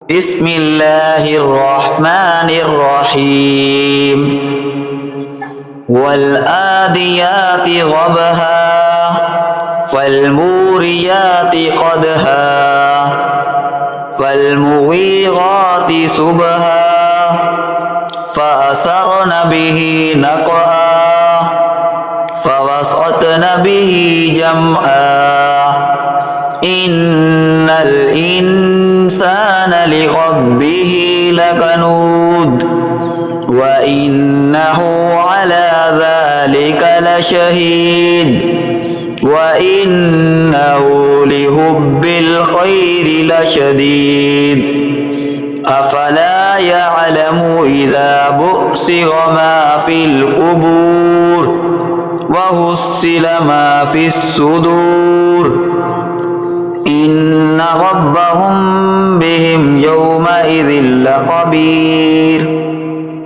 بسم الله الرحمن الرحيم والآديات ضبها فالموريات قدها فالمغيرات سبها فأثرن به نقعا فوسطن به جمعا إن الإنسان لربه لكنود وإنه على ذلك لشهيد وإنه لحب الخير لشديد أفلا يعلم إذا بؤسر ما في القبور وحصل ما في الصدور إن ربهم بهم يومئذ لخبير